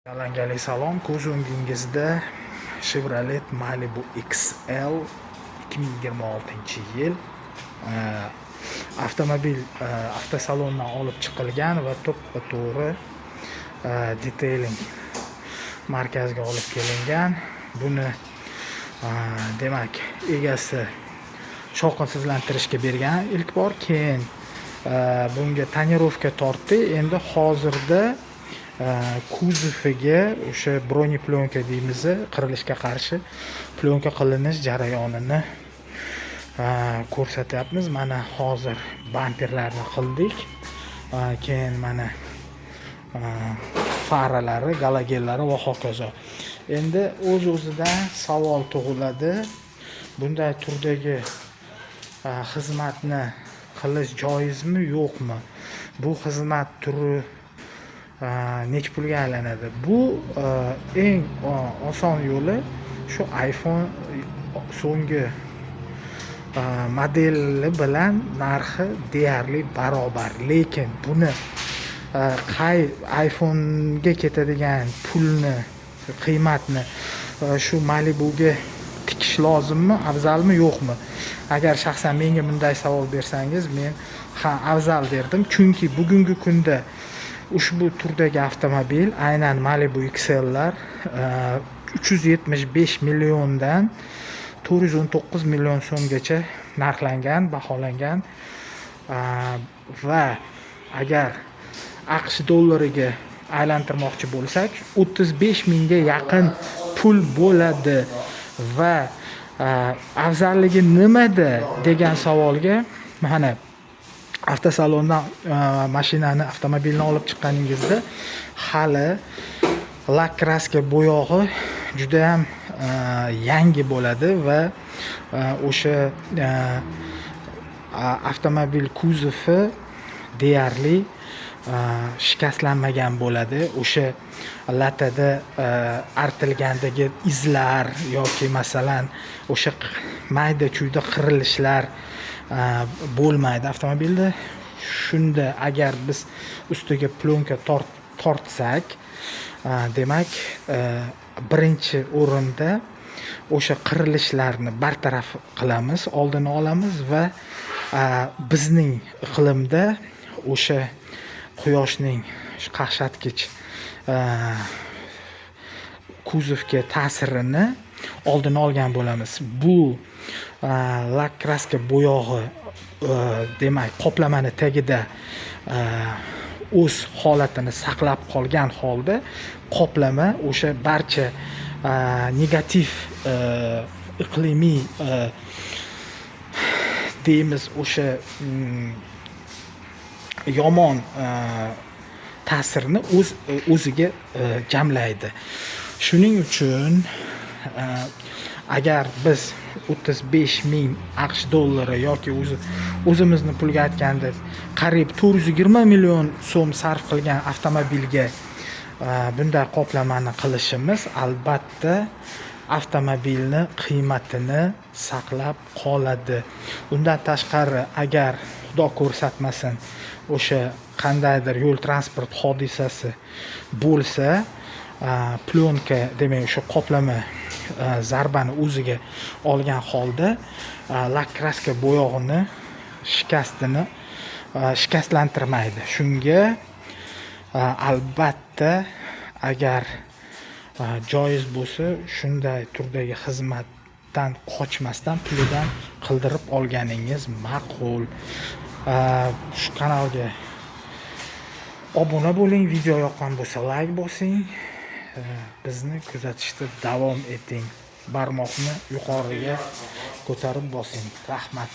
Yalangali salom, ko'z o'ngingizda Chevrolet Malibu XL 2026-yil avtomobil avtosalondan olib chiqilgan va to'ppa-to'g'ri detailing markaziga olib kelingan. Buni demak egasi shovqinsizlantirishga bergan ilk bor, keyin bunga tonirovka tortdi. Endi hozirda kuzoviga o'sha broneplyonka deymiz, qirilishga qarshi plyonka qilinish jarayonini ko'rsatyapmiz. Mana hozir bamperlarni qildik. Keyin mana faralari, galogellari va hokazo. Endi o'z-o'zidan savol tug'iladi. Bunday turdagi xizmatni qilish joizmi, yo'qmi? Bu xizmat turi necha pulga aylanadi? Bu eng oson yo'li shu iPhone so'nggi modeli bilan narxi deyarli barobar. Lekin buni qay iPhone'ga ketadigan pulni, qiymatni shu Malibuga tikish lozimmi, afzalmi, yo'qmi? Agar shaxsan menga bunday savol bersangiz, men afzal derdim. Chunki bugungi kunda ushbu turdagi avtomobil, aynan Malibu XL'lar 375 milliondan 419 million so'mgacha narxlangan, baholangan va agar AQSh dollariga aylantirmoqchi bo'lsak 35 mingga yaqin pul bo'ladi. Va afzalligi nimada degan savolga, mana avtosalondan avtomobilni olib chiqqaningizda hali lak kraska bo'yog'i juda ham yangi bo'ladi va o'sha avtomobil kuzovi deyarli shikastlanmagan bo'ladi. O'sha latada artilgandagi izlar yoki masalan o'sha mayda chuyda qirilishlar bo'lmaydi avtomobilda. Shunda agar biz ustiga plyonka tortsak, demak birinchi o'rinda o'sha qirilishlarni bartaraf qilamiz, oldini olamiz va bizning iqlimda o'sha quyoshning qaqshatgich kuzovga ta'sirini oldini olgan bo'lamiz. Bu lak kraska bo'yog'i demak qoplamani tagida o'z holatini saqlab qolgan holda qoplama o'sha barcha negativ iqlimiy deymiz, o'sha yomon ta'sirni o'ziga jamlaydi. Shuning uchun agar biz 35 ming AQSh dollari yoki o'zimizni pulga aytganda qariyb 420 million so'm sarf qilgan avtomobilga bunday qoplamani qilishimiz albatta avtomobilni qiymatini saqlab qoladi. Undan tashqari, agar xudo ko'rsatmasin o'sha qandaydir yo'l transport hodisasi bo'lsa, plyonka demak o'sha qoplama zarbani o'ziga olgan holda lak kraska bo'yog'ini shikastlantirmaydi. Shunga albatta agar joiz bo'lsa, shunday turdagi xizmatdan qochmasdan pulidan qildirib olganingiz ma'qul. Shu kanalga obuna bo'ling, video yoqqan bo'lsa like bosing, bizni kuzatishda davom eting. Barmoqni yuqoriga ko'tarib bosing. Rahmat.